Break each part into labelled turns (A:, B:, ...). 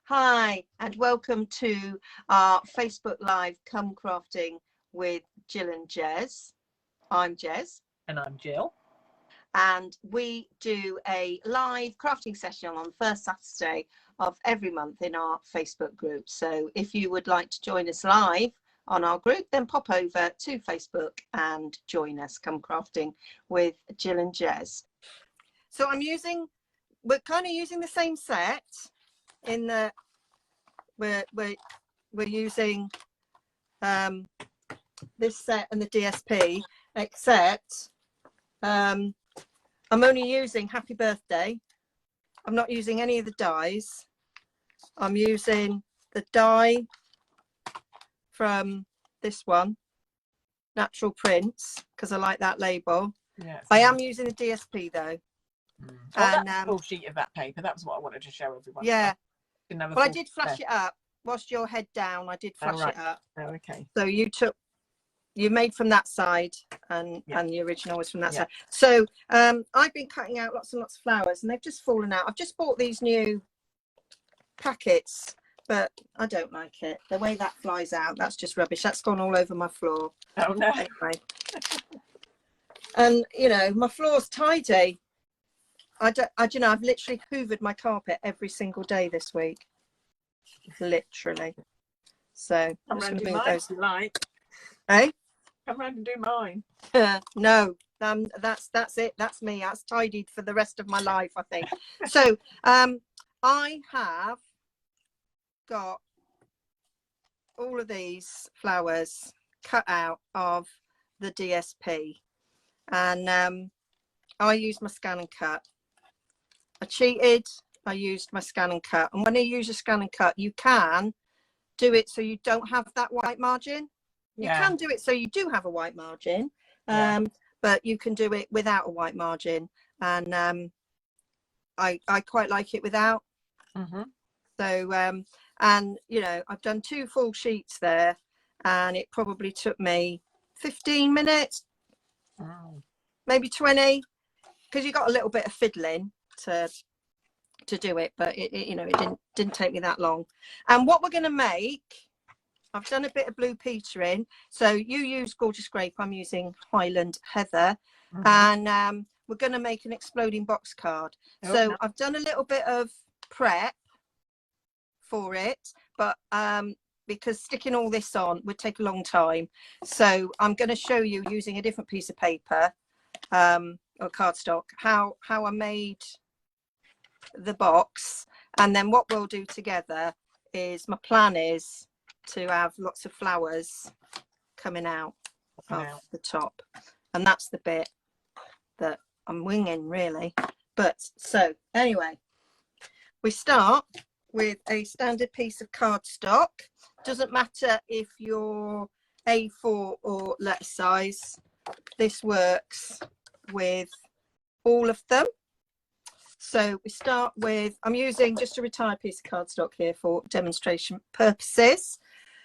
A: Hi, and welcome to our Facebook Live Come Crafting with Jill and Jez. I'm Jez.
B: And I'm Jill.
A: And we do a live crafting session on the first Saturday of every month in our Facebook group. So if you would like to join us live on our group, then pop over to Facebook and join us. Come Crafting with Jill and Jez. So we're kind of using the same set in the we're using this set and the DSP, except I'm only using Happy Birthday. I'm not using any of the dies. I'm using the die from this one, Natural Prints, because I like that label. Yeah, I am using the DSP though.
B: And that's a full sheet of that paper. That was what I wanted to show everyone.
A: Yeah. Well, I did flash it up whilst your head down. I did flash it up.
B: Oh, okay.
A: So you made from that side, and the original was from that side. So I've been cutting out lots and lots of flowers, and they've just fallen out. I've just bought these new packets, but I don't like it. The way that flies out, that's just rubbish. That's gone all over my floor.
B: Oh no.
A: Anyway. And you know, my floor's tidy. I've literally hoovered my carpet every single day this week, literally. So
B: I'm just going to move those. Like,
A: hey,
B: come round and do mine.
A: No, that's it. That's me. That's tidied for the rest of my life, I think. So I have got all of these flowers cut out of the DSP, and I used my scan and cut. I cheated. I used my scan and cut, and when you use a scan and cut, you can do it so you don't have that white margin. You can do it so you do have a white margin, but you can do it without a white margin, and I quite like it without. So and you know, I've done 2 full sheets there, and it probably took me 15 minutes, maybe 20, because you got a little bit of fiddling to do it, but it you know, it didn't take me that long. And what we're going to make, I've done a bit of blue peter in. So you use Gorgeous Grape, I'm using Highland Heather, and we're going to make an exploding box card. So I've done a little bit of prep for it, but because sticking all this on would take a long time, so I'm going to show you using a different piece of paper or cardstock how I made the box. And then what we'll do together is, my plan is to have lots of flowers coming out of the top, and that's the bit that I'm winging really. But so anyway, we start with a standard piece of cardstock. Doesn't matter if you're A4 or letter size, this works with all of them. So we start with, I'm using just a retired piece of cardstock here for demonstration purposes.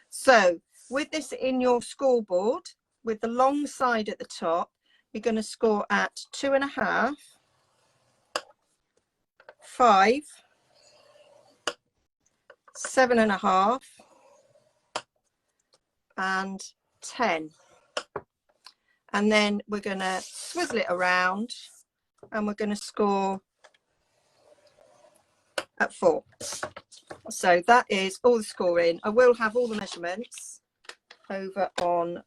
A: So with this in your scoreboard, with the long side at the top, you're going to score at 2.5, 5, 7.5, and 10. And then we're going to swizzle it around, and we're going to score at 4. So that is all the scoring. I will have all the measurements over on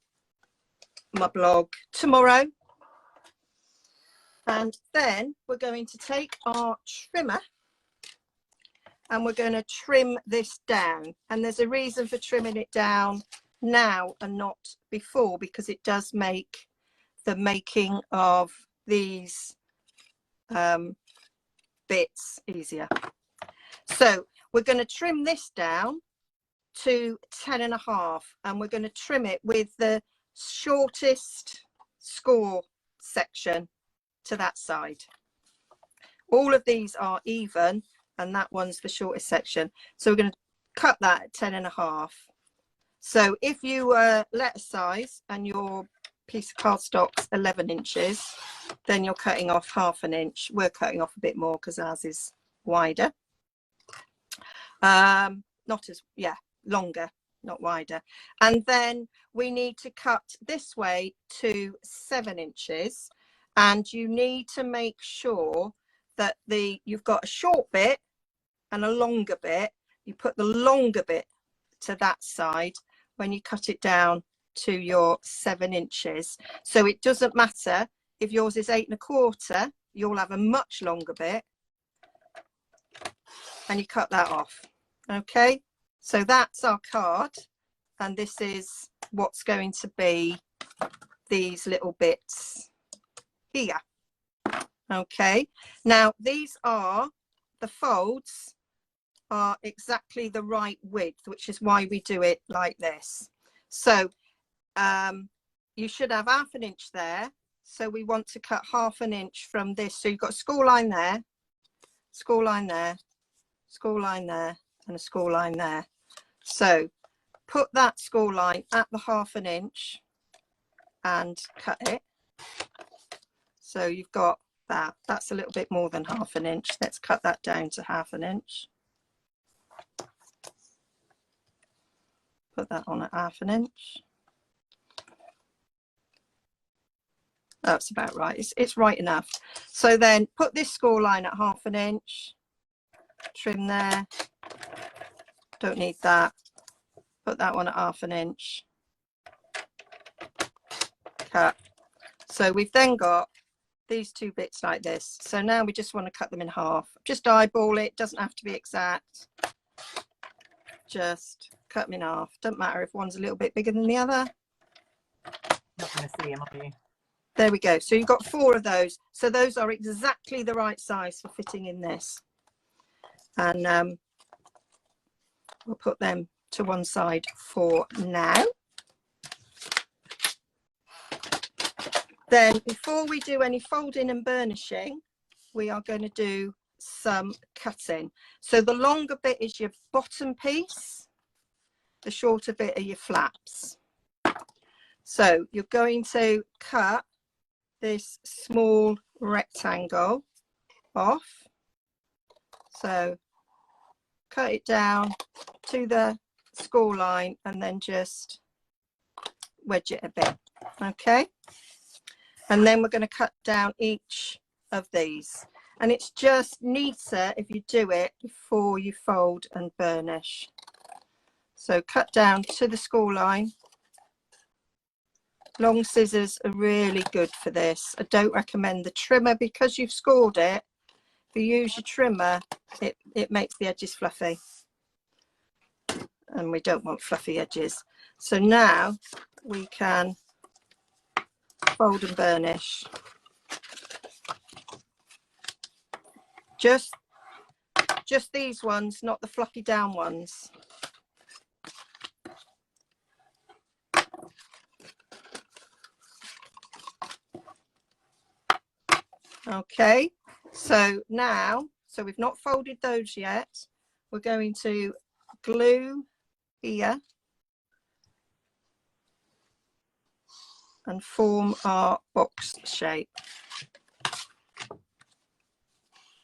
A: my blog tomorrow. And then we're going to take our trimmer, and we're going to trim this down. And there's a reason for trimming it down now and not before, because it does make the making of these bits easier. So we're going to trim this down to 10.5, and we're going to trim it with the shortest score section to that side. All of these are even, and that one's the shortest section. So we're going to cut that at 10.5. So if you were letter size and your piece of cardstock's 11 inches, then you're cutting off 1/2 inch. We're cutting off a bit more because ours is wider. Not as, yeah, longer, not wider. And then we need to cut this way to 7 inches, and you need to make sure that you've got a short bit and a longer bit. You put the longer bit to that side when you cut it down to your 7 inches. So it doesn't matter if yours is 8 1/4, you'll have a much longer bit, and you cut that off. Okay, so that's our card, and this is what's going to be these little bits here. Okay, now these are the folds are exactly the right width, which is why we do it like this. So you should have 1/2 inch there, so we want to cut 1/2 inch from this. So you've got a score line there, score line there, score line there, and a score line there. So put that score line at the 1/2 inch and cut it. So you've got that. That's a little bit more than 1/2 inch. Let's cut that down to 1/2 inch. Put that on at 1/2 inch. That's about right. It's right enough. So then put this score line at 1/2 inch. Trim there. Don't need that. Put that one at 1/2 inch. Cut. So we've then got these 2 bits like this. So now we just want to cut them in half. Just eyeball it. Doesn't have to be exact. Just cut them in half. Doesn't matter if one's a little bit bigger than the other.
B: Not going to see them, are you?
A: There we go. So you've got 4 of those. So those are exactly the right size for fitting in this. And we'll put them to one side for now. Then before we do any folding and burnishing, we are going to do some cutting. So the longer bit is your bottom piece, the shorter bit are your flaps. So you're going to cut this small rectangle off. So cut it down to the score line and then just wedge it a bit. Okay, and then we're going to cut down each of these, and it's just neater if you do it before you fold and burnish. So cut down to the score line. Long scissors are really good for this. I don't recommend the trimmer because you've scored it. If you use your trimmer, it makes the edges fluffy, and we don't want fluffy edges. So now we can fold and burnish. Just these ones, not the floppy down ones. Okay, so now, so we've not folded those yet. We're going to glue here and form our box shape.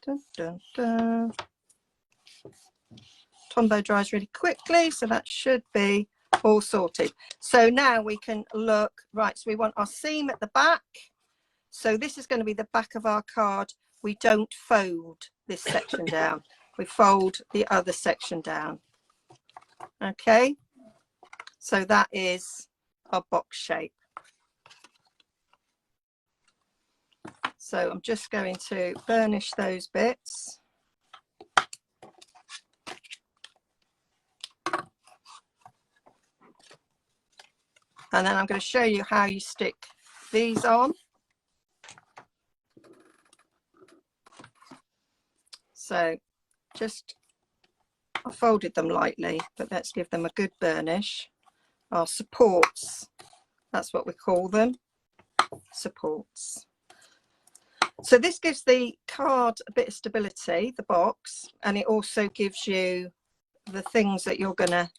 A: Dun, dun, dun. Tombow dries really quickly, so that should be all sorted. So now we can look, right, so we want our seam at the back. So this is going to be the back of our card. We don't fold this section down. We fold the other section down. Okay, so that is our box shape. So I'm just going to burnish those bits. And then I'm going to show you how you stick these on. So just, I folded them lightly, but let's give them a good burnish. Our supports, that's what we call them, supports. So this gives the card a bit of stability, the box, and it also gives you the things that you're going to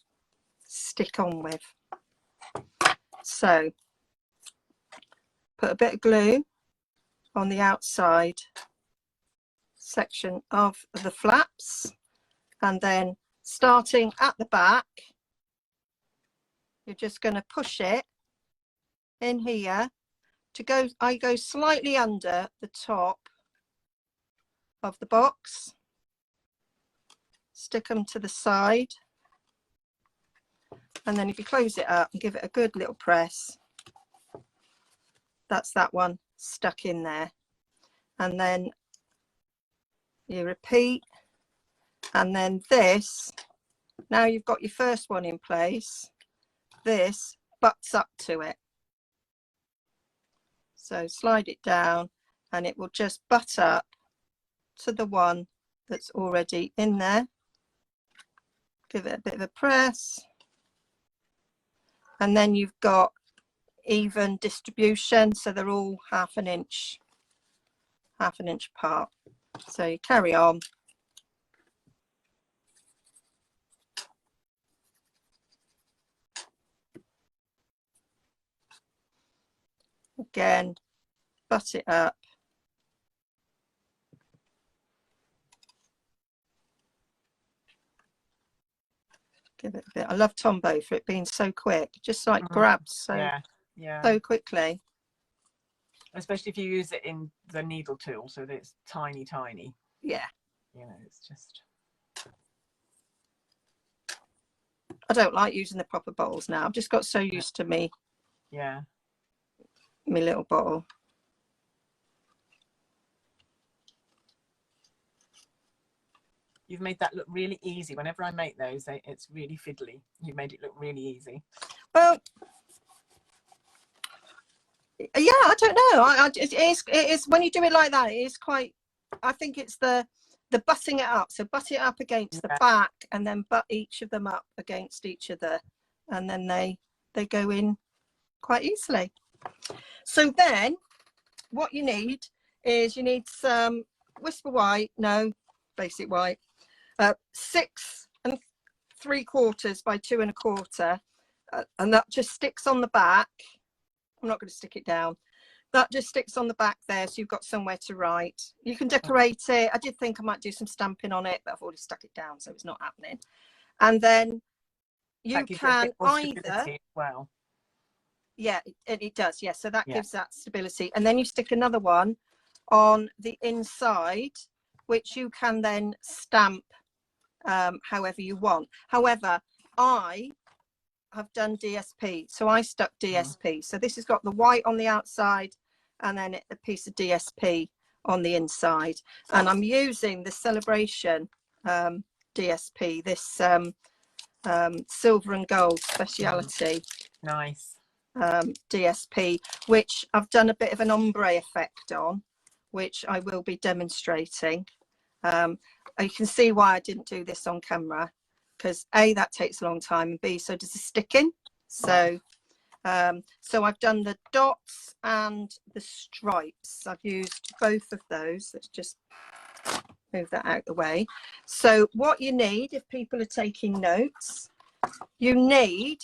A: stick on with. So put a bit of glue on the outside section of the flaps, and then starting at the back, you're just going to push it in here to go. I go slightly under the top of the box, stick them to the side, and then if you close it up and give it a good little press, that's that one stuck in there. And then you repeat, and then this, now you've got your first one in place, this butts up to it. So slide it down and it will just butt up to the one that's already in there. Give it a bit of a press. And then you've got even distribution, so they're all half an inch apart. So you carry on. Again, butt it up. Give it a bit. I love Tombow for it being so quick. Just like grabs so quickly.
B: Especially if you use it in the needle tool, so that it's tiny, tiny.
A: Yeah.
B: You know, it's just.
A: I don't like using the proper bowls now. I've just got so used to me.
B: Yeah.
A: My little bottle.
B: You've made that look really easy. Whenever I make those, it's really fiddly. You've made it look really easy.
A: Well, yeah, I don't know. It is when you do it like that, it is quite, I think it's the butting it up. So butt it up against the back and then butt each of them up against each other. And then they go in quite easily. So then what you need is you need some Whisper White, no, Basic White, 6 3/4 by 2 1/4, and that just sticks on the back. I'm not going to stick it down. That just sticks on the back there, so you've got somewhere to write. You can decorate it. I did think I might do some stamping on it, but I've already stuck it down, so it's not happening. And then you can either,
B: well,
A: yeah, it does, yeah. So that gives that stability, and then you stick another one on the inside, which you can then stamp however you want. However, I have done DSP, so I stuck DSP. So this has got the white on the outside and then a piece of DSP on the inside, and I'm using the Celebration DSP, this silver and gold speciality
B: nice
A: DSP, which I've done a bit of an ombre effect on, which I will be demonstrating. You can see why I didn't do this on camera, because A, that takes a long time, and B, so does the sticking. So so I've done the dots and the stripes. I've used both of those. Let's just move that out the way. So what you need, if people are taking notes, you need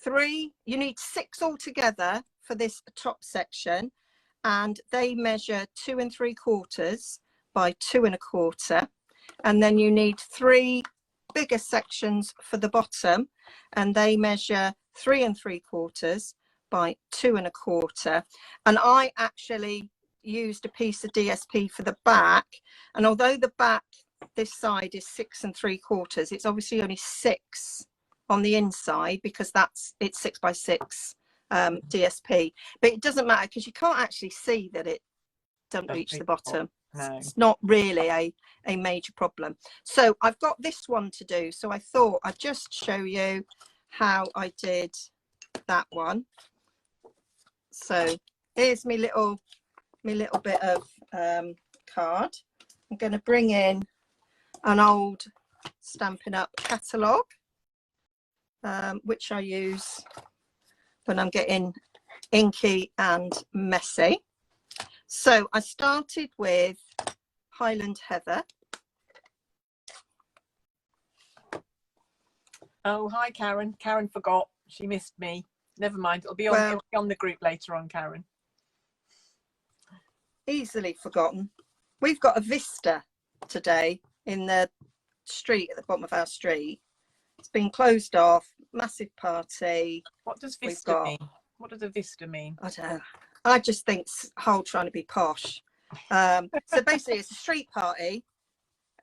A: 6 altogether for this top section, and they measure 2 3/4 by 2 1/4, and then you need 3 bigger sections for the bottom, and they measure 3 3/4 by 2 1/4. And I actually used a piece of DSP for the back, and although the back this side is 6 3/4, it's obviously only 6 on the inside because it's 6 by 6 DSP, but it doesn't matter because you can't actually see that it doesn't reach the bottom.
B: No.
A: It's not really a major problem. So I've got this one to do, so I thought I'd just show you how I did that one. So here's my little bit of card. I'm going to bring in an old Stampin' Up catalogue, which I use when I'm getting inky and messy. So I started with Highland Heather.
B: Oh, hi, Karen. Karen forgot. She missed me. Never mind. It'll be on the group later on, Karen.
A: Easily forgotten. We've got a Vista today in the street at the bottom of our street. It's been closed off. Massive party.
B: What does vista mean? What does a vista mean?
A: I don't know. I just think whole trying to be posh. So basically, it's a street party,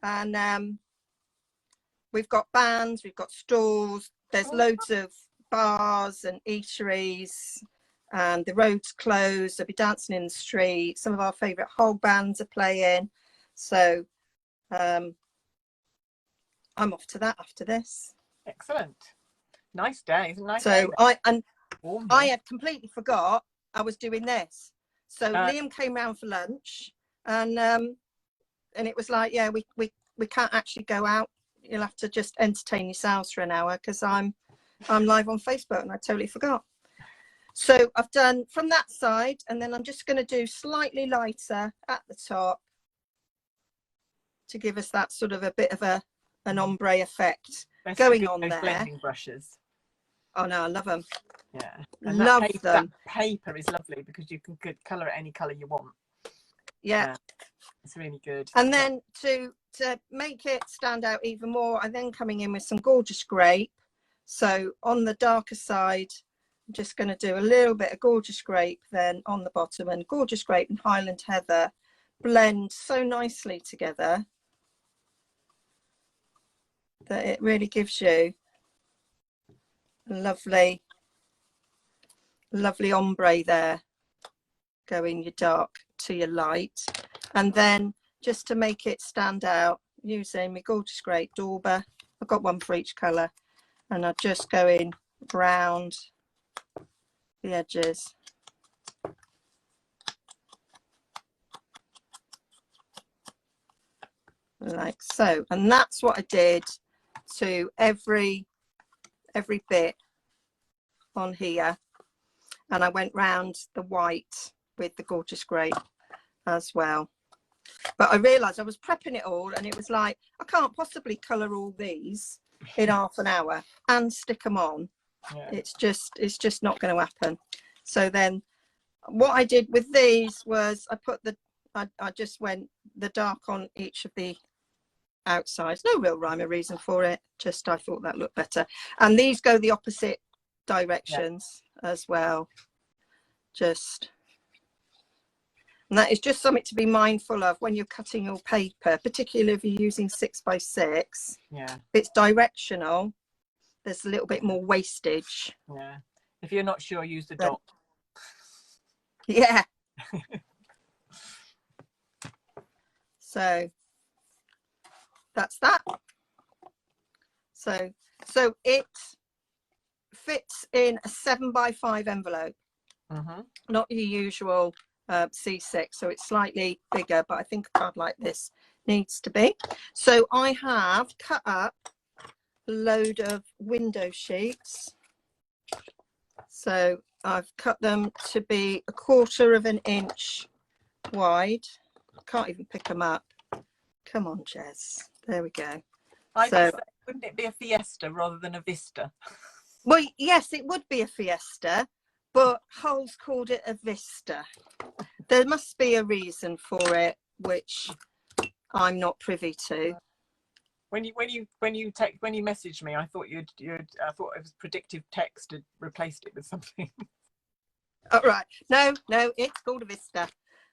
A: and we've got bands, we've got stalls. There's loads of bars and eateries, and the road's closed. They'll be dancing in the street. Some of our favourite whole bands are playing. So I'm off to that after this.
B: Excellent. Nice day. It's a nice
A: so
B: day.
A: I had completely forgot I was doing this. So Liam came round for lunch, and it was like, yeah, we can't actually go out. You'll have to just entertain yourselves for an hour, because I'm live on Facebook, and I totally forgot. So I've done from that side, and then I'm just going to do slightly lighter at the top to give us that sort of a bit of an ombre effect going on there.
B: Blending brushes.
A: Oh no, I love them.
B: Yeah, and
A: love them.
B: That paper is lovely because you can colour it any colour you want.
A: Yeah,
B: it's really good.
A: And then to make it stand out even more, I'm then coming in with some gorgeous grape. So on the darker side, I'm just going to do a little bit of gorgeous grape then on the bottom, and gorgeous grape and Highland heather blend so nicely together that it really gives you a lovely ombre there, going your dark to your light. And then just to make it stand out, using my gorgeous grape dauber, I've got one for each colour, and I'll just go in round the edges. Like so. And that's what I did to every bit on here. And I went round the white with the gorgeous grape as well. But I realised I was prepping it all, and it was like, I can't possibly colour all these in half an hour and stick them on. Yeah. It's just not going to happen. So then what I did with these was I just went the dark on each of the outsides. No real rhyme or reason for it, just I thought that looked better. And these go the opposite directions as well. And that is just something to be mindful of when you're cutting your paper, particularly if you're using 6x6.
B: Yeah,
A: it's directional. There's a little bit more wastage.
B: Yeah, if you're not sure, use the dot.
A: Yeah. So that's that. So it fits in a 7x5 envelope. Not your usual C6, so it's slightly bigger, but I think a card like this needs to be. So I have cut up a load of window sheets. So I've cut them to be 1/4 of an inch wide. I can't even pick them up. Come on, Jez. There we go.
B: Wouldn't it be a fiesta rather than a vista?
A: Well, yes, it would be a fiesta, but Hull's called it a vista. There must be a reason for it, which I'm not privy to.
B: When you messaged me, I thought I thought it was predictive text had replaced it with something.
A: Oh, right. No, it's called a vista.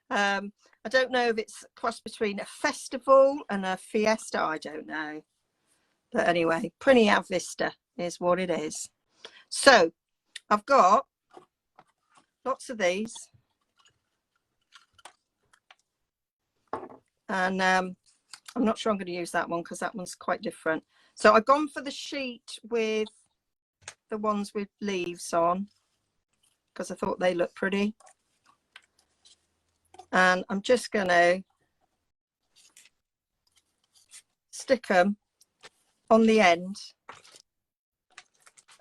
A: I don't know if it's a cross between a festival and a fiesta. I don't know. But anyway, Priniat Vista is what it is. So I've got lots of these. And I'm not sure I'm going to use that one because that one's quite different. So I've gone for the sheet with the ones with leaves on because I thought they looked pretty. And I'm just going to stick them on the end.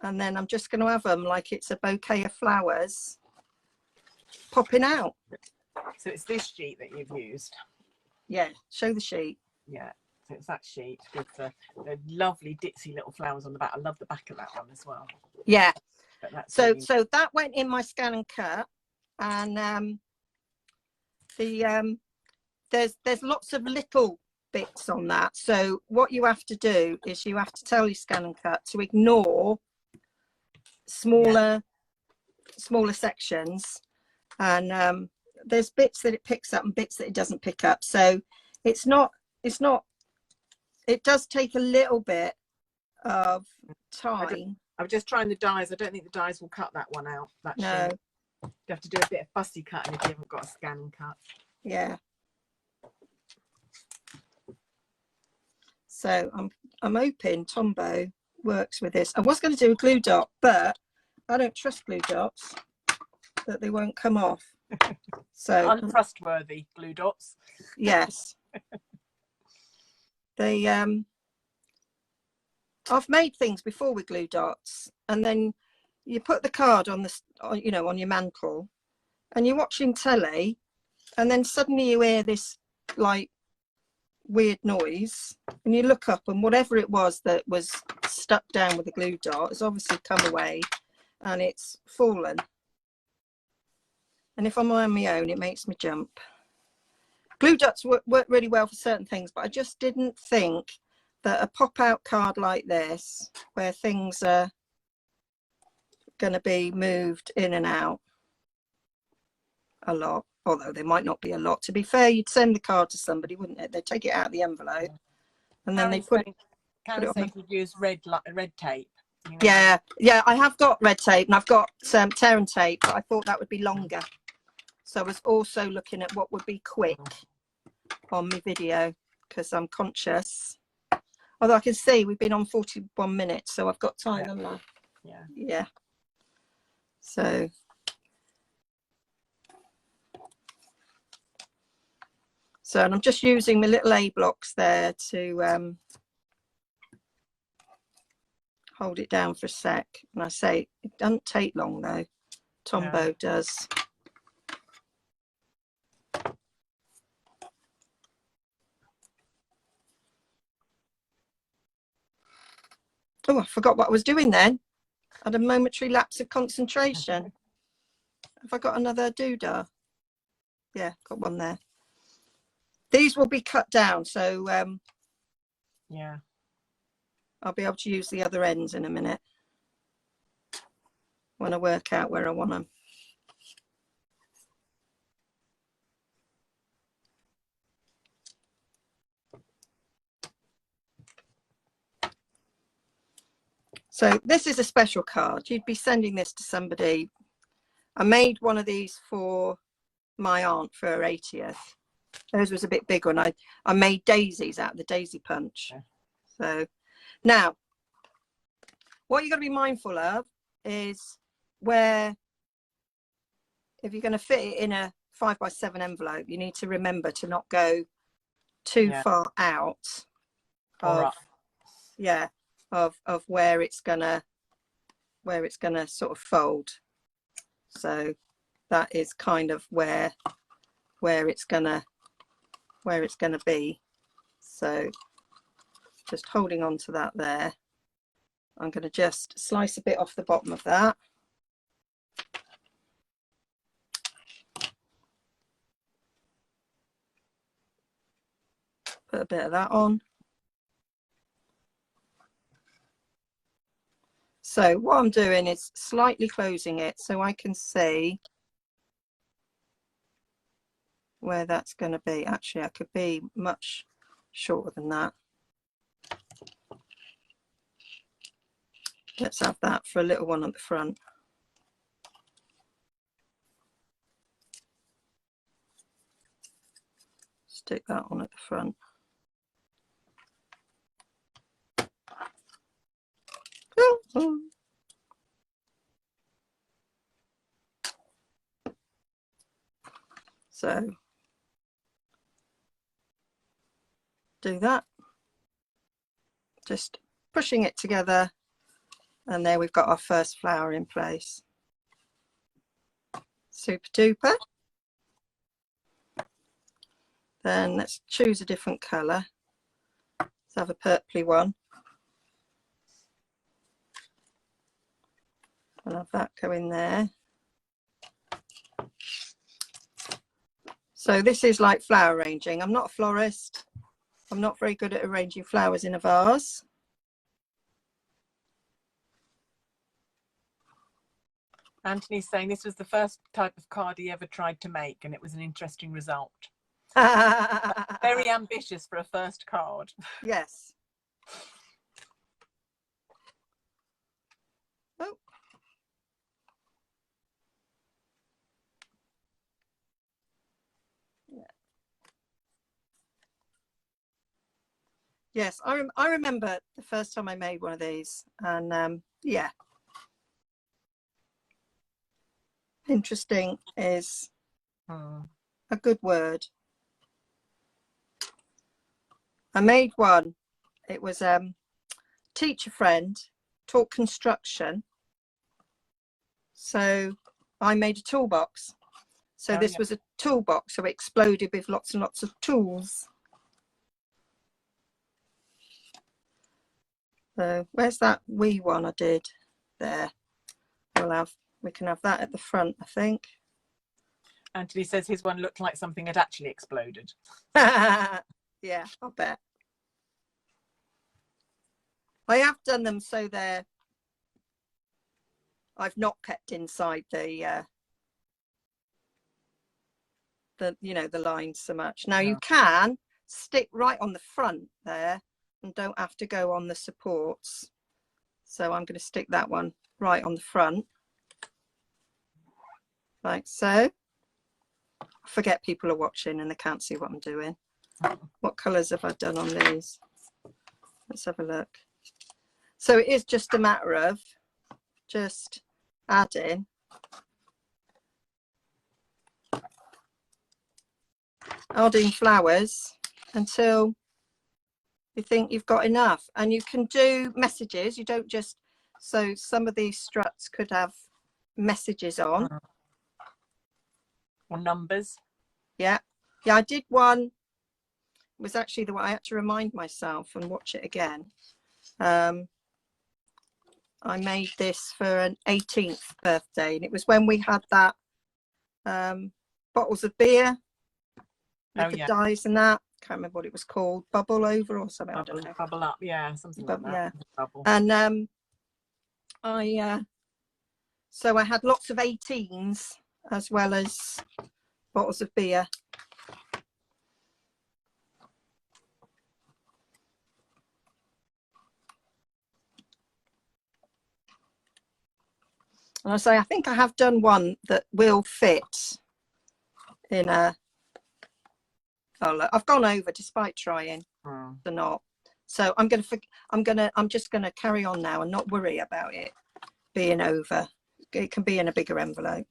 A: And then I'm just going to have them like it's a bouquet of flowers popping out.
B: So it's this sheet that you've used?
A: Yeah, show the sheet.
B: Yeah, so it's that sheet with the lovely ditzy little flowers on the back. I love the back of that one as well.
A: Yeah. So
B: really...
A: that went in my scan and cut, and there's lots of little bits on that. So what you have to do is you have to tell your scan and cut to ignore smaller sections, and there's bits that it picks up and bits that it doesn't pick up. So it does take a little bit of time.
B: I'm just trying the dies. I don't think the dies will cut that one out. That
A: No.
B: shape. You have to do a bit of fussy cutting if you haven't got a scan and cut.
A: Yeah. So I'm hoping Tombow works with this. I was going to do a glue dot, but I don't trust glue dots, that they won't come off. So
B: untrustworthy glue dots.
A: Yes. They I've made things before with glue dots, and then you put the card on on your mantle, and you're watching telly, and then suddenly you hear this like weird noise, and you look up, and whatever it was that was stuck down with the glue dot has obviously come away and it's fallen. And if I'm on my own, it makes me jump. Glue dots work really well for certain things, but I just didn't think that a pop-out card like this, where things are going to be moved in and out a lot, although there might not be a lot. To be fair, you'd send the card to somebody, wouldn't it? They'd take it out of the envelope, and then they put it on.
B: You'd use red tape. You know?
A: Yeah, I have got red tape, and I've got tear and tape, but I thought that would be longer. So I was also looking at what would be quick on my video, because I'm conscious. Although I can see we've been on 41 minutes, so I've got time, haven't I? Yeah. So and I'm just using my little A blocks there to hold it down for a sec. And I say it doesn't take long though. Tombow does. Oh, I forgot what I was doing then. I had a momentary lapse of concentration. Have I got another doodah? Yeah, got one there. These will be cut down, so
B: yeah,
A: I'll be able to use the other ends in a minute when I work out where I want them. So this is a special card. You'd be sending this to somebody. I made one of these for my aunt for her 80th. Hers was a bit bigger, and I made daisies out of the daisy punch. Okay. So now, what you've got to be mindful of is where, if you're going to fit it in a 5x7 envelope, you need to remember to not go too far out of, of where it's gonna sort of fold. So that is kind of where it's gonna be. So just holding on to that there. I'm going to just slice a bit off the bottom of that. Put a bit of that on. So what I'm doing is slightly closing it so I can see where that's going to be. Actually, I could be much shorter than that. Let's have that for a little one at the front. Stick that on at the front. So do that, just pushing it together, and there we've got our first flower in place. Super duper. Then let's choose a different colour. Let's have a purpley one. I'll have that go in there. So this is like flower arranging. I'm not a florist, I'm not very good at arranging flowers in a vase.
B: Anthony's saying this was the first type of card he ever tried to make, and it was an interesting result. Very ambitious for a first card.
A: Yes. Oh. Yeah. Yes, I remember the first time I made one of these, and yeah. Interesting is a good word. I made one. It was teacher friend taught construction, so I made a toolbox. So this was a toolbox, so it exploded with lots and lots of tools. So where's that wee one I did there? We can have that at the front, I think.
B: Anthony says his one looked like something had actually exploded.
A: Yeah, I'll bet. I have done them so I've not kept inside the the lines so much. Now you can stick right on the front there and don't have to go on the supports. So I'm going to stick that one right on the front. Like so. I forget people are watching and they can't see what I'm doing. What colours have I done on these? Let's have a look. So it is just a matter of just adding flowers until you think you've got enough. And you can do messages. You don't just, so some of these struts could have messages on.
B: Or numbers.
A: Yeah. Yeah, I did one. It was actually the one I had to remind myself and watch it again. I made this for an 18th birthday, and it was when we had that bottles of beer with the dies and that. Can't remember what it was called. Bubble over or something. I don't know.
B: Bubble up, yeah, something like that.
A: Yeah.
B: Bubble.
A: And so I had lots of 18s as well as bottles of beer. And I think I have done one that will fit in a. Oh look, I've gone over despite trying the knot. So I'm just gonna carry on now and not worry about it being over. It can be in a bigger envelope.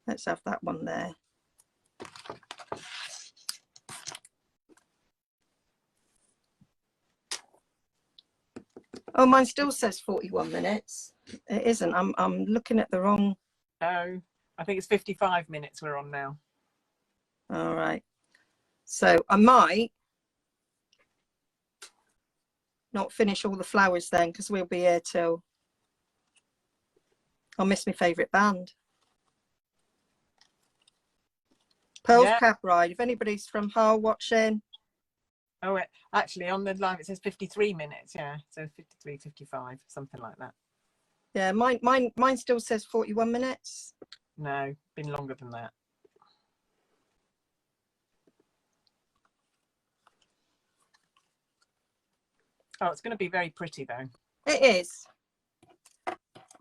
A: Let's have that one there. Oh, mine still says 41 minutes. It isn't. I'm looking at the wrong.
B: No, I think it's 55 minutes we're on now.
A: All right. So I might not finish all the flowers then, because we'll be here till I'll miss my favourite band. Pearl's Cab Ride. If anybody's from Hull watching.
B: Oh, actually on the line it says 53 minutes. Yeah, so 53, 55, something like that.
A: Yeah, mine still says 41 minutes.
B: No, been longer than that. Oh, it's going to be very pretty though.
A: It is.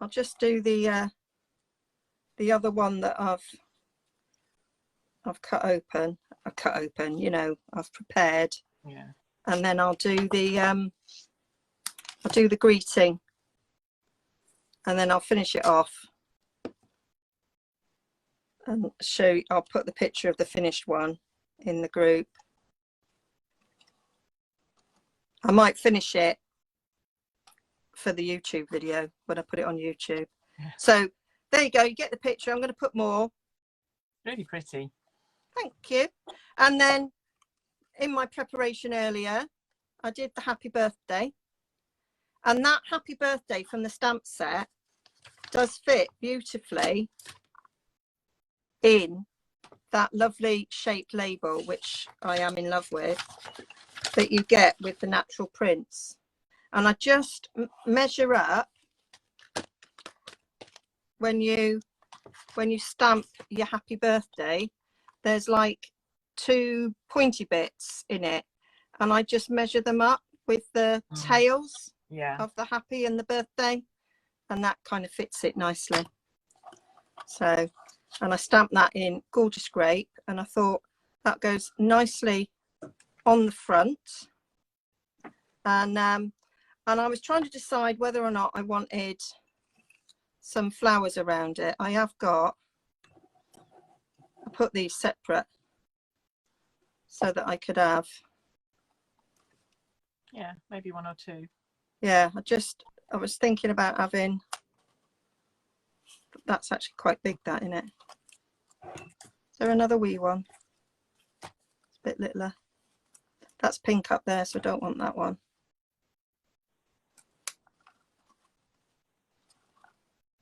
A: I'll just do the other one that I've cut open. You know, I've prepared.
B: Yeah.
A: And then I'll do the greeting, and then I'll finish it off and show you. I'll put the picture of the finished one in the group. I might finish it for the YouTube video when I put it on YouTube. Yeah. So there you go, you get the picture. I'm going to put more.
B: Really pretty.
A: Thank you. And then in my preparation earlier, I did the happy birthday, and that happy birthday from the stamp set does fit beautifully in that lovely shaped label, which I am in love with, that you get with the natural prints. And I just measure up when you stamp your happy birthday. There's like 2 pointy bits in it, and I just measure them up with the tails of the happy and the birthday, and that kind of fits it nicely. So, and I stamped that in gorgeous grape, and I thought that goes nicely on the front. And I was trying to decide whether or not I wanted some flowers around it. I put these separate so that I could have,
B: yeah, maybe 1 or 2.
A: Yeah, I was thinking about having, that's actually quite big, that, isn't it? Is there another wee one? It's a bit littler. That's pink up there, so I don't want that one.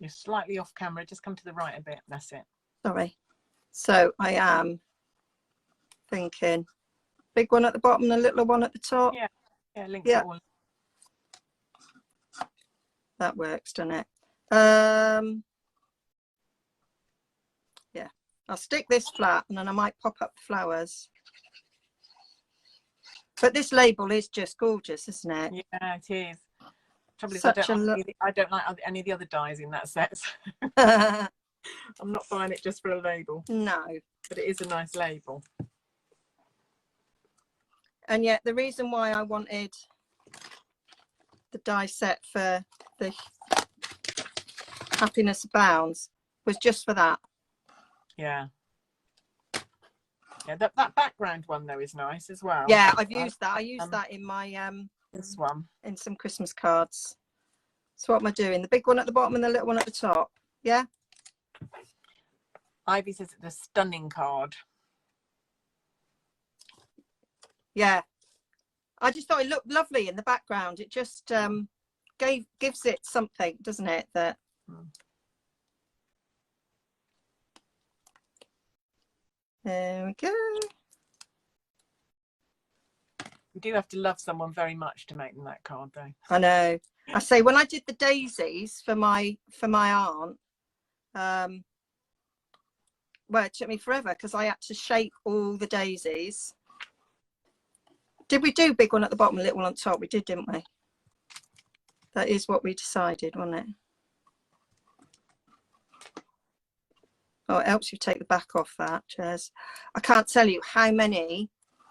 B: You're slightly off camera, just come to the right a bit, that's it.
A: Sorry. So I am thinking big one at the bottom and a little one at the top.
B: Yeah, links it all.
A: That works, doesn't it? Yeah, I'll stick this flat and then I might pop up the flowers. But this label is just gorgeous, isn't it?
B: Yeah, it is. Trouble is, I don't like any of the other dies in that set. I'm not buying it just for a label.
A: No.
B: But it is a nice label.
A: And yet the reason why I wanted the die set for the Happiness Abounds was just for that.
B: Yeah. Yeah, that background one though is nice as well.
A: Yeah, I've used that. I used that in my
B: this one.
A: In some Christmas cards. So what am I doing? The big one at the bottom and the little one at the top. Yeah?
B: Ivy says it's a stunning card.
A: Yeah. I just thought it looked lovely in the background. It just gives it something, doesn't it? That there we go.
B: You do have to love someone very much to make them that card, though.
A: I know. I say when I did the daisies for my aunt, well, it took me forever because I had to shape all the daisies. Did we do big one at the bottom, little one on top? We did, didn't we? That is what we decided, wasn't it? Oh, it helps you take the back off that, Jez. I can't tell you how many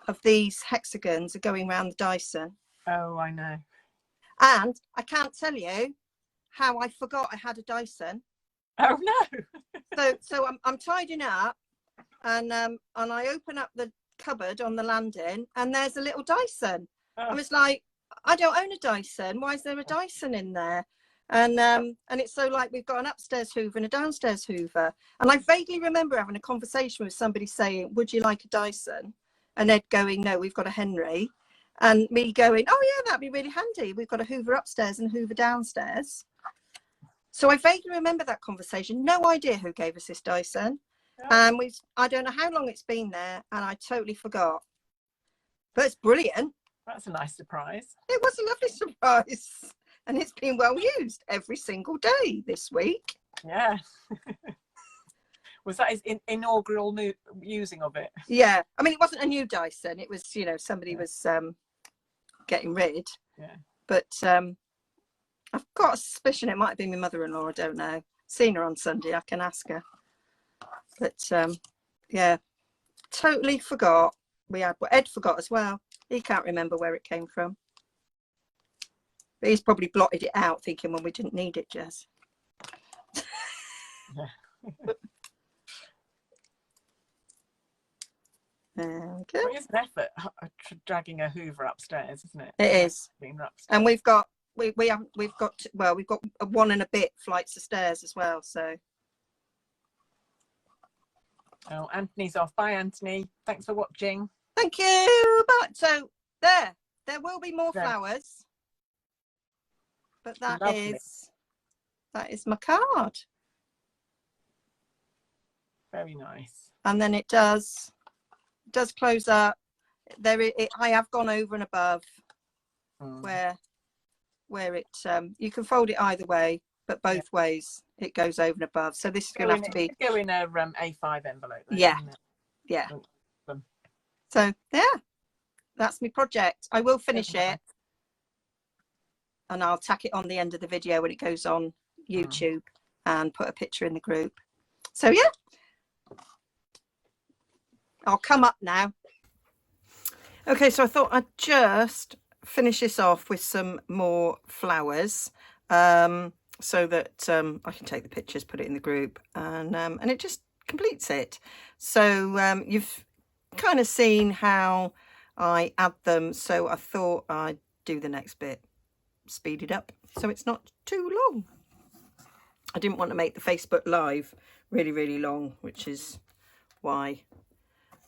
A: of these hexagons are going around the Dyson.
B: Oh, I know.
A: And I can't tell you how I forgot I had a Dyson.
B: Oh no.
A: so I'm tidying up, and I open up the cupboard on the landing, and there's a little Dyson.
B: Oh.
A: I was like, I don't own a Dyson. Why is there a Dyson in there? And it's so like we've got an upstairs Hoover and a downstairs Hoover. And I vaguely remember having a conversation with somebody saying, would you like a Dyson? And Ed going, no, we've got a Henry. And me going, oh yeah, that'd be really handy. We've got a Hoover upstairs and a Hoover downstairs. So I vaguely remember that conversation. No idea who gave us this Dyson.
B: Oh.
A: I don't know how long it's been there, and I totally forgot. But it's brilliant.
B: That's a nice surprise.
A: It was a lovely surprise. And it's been well used every single day this week.
B: Yeah. Was that his inaugural using of it?
A: Yeah. I mean, it wasn't a new Dyson. It was, you know, somebody was getting rid.
B: Yeah.
A: But I've got a suspicion it might have been my mother-in-law. I don't know. Seen her on Sunday. I can ask her. But yeah, totally forgot. We had what Ed forgot as well. He can't remember where it came from. But he's probably blotted it out thinking, well, we didn't need it, Jess.
B: Yeah.
A: There we
B: Well,
A: go.
B: it's an effort dragging a Hoover upstairs, isn't it?
A: It is. And we've got we've got a 1 and a bit flights of stairs as well. So.
B: Oh, Anthony's off. Bye, Anthony. Thanks for watching.
A: Thank you. But so there will be more flowers. But that is my card.
B: Very nice.
A: and then it does close up. I have gone over and above where it you can fold it either way, but both ways it goes over and above. So this is going to have to be
B: go in a A5 envelope though,
A: yeah,
B: isn't it?
A: yeah. So yeah, that's my project. I will finish it, and I'll tack it on the end of the video when it goes on YouTube and put a picture in the group. So yeah, I'll come up now. Okay, so I thought I'd just finish this off with some more flowers, so that I can take the pictures, put it in the group, and it just completes it. So you've kind of seen how I add them, so I thought I'd do the next bit, speed it up so it's not too long. I didn't want to make the Facebook Live really, really long, which is why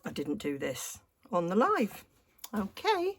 A: I didn't do this on the live. Okay.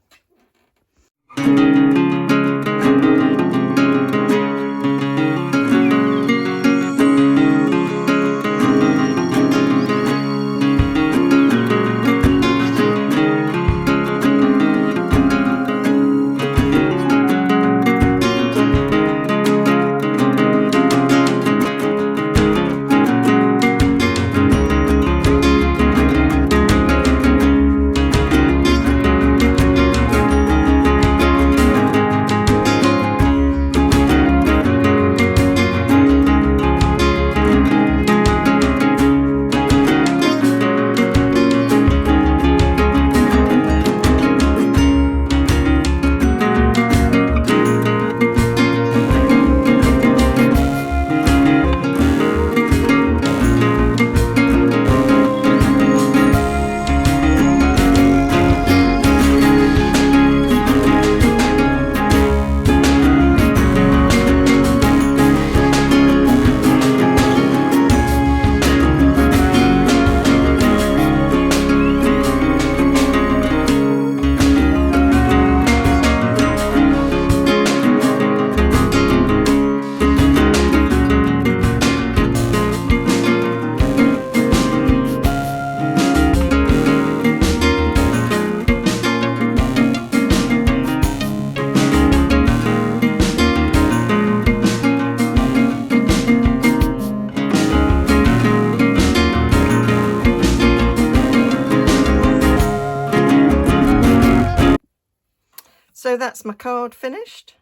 A: So that's my card finished.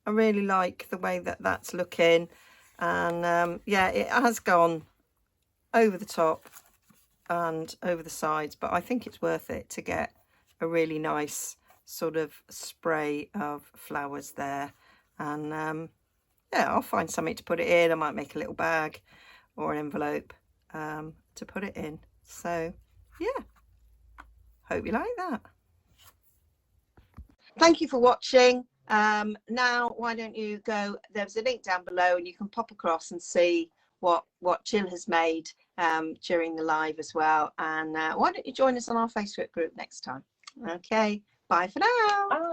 A: I really like the way that that's looking, and yeah, it has gone over the top and over the sides, but I think it's worth it to get a really nice sort of spray of flowers there. And yeah, I'll find something to put it in. I might make a little bag or an envelope to put it in. So yeah, hope you like that. Thank you for watching. Now why don't you go, there's a link down below and you can pop across and see what Jill has made during the live as well. And why don't you join us on our Facebook group next time? Okay, bye for now.
B: Bye.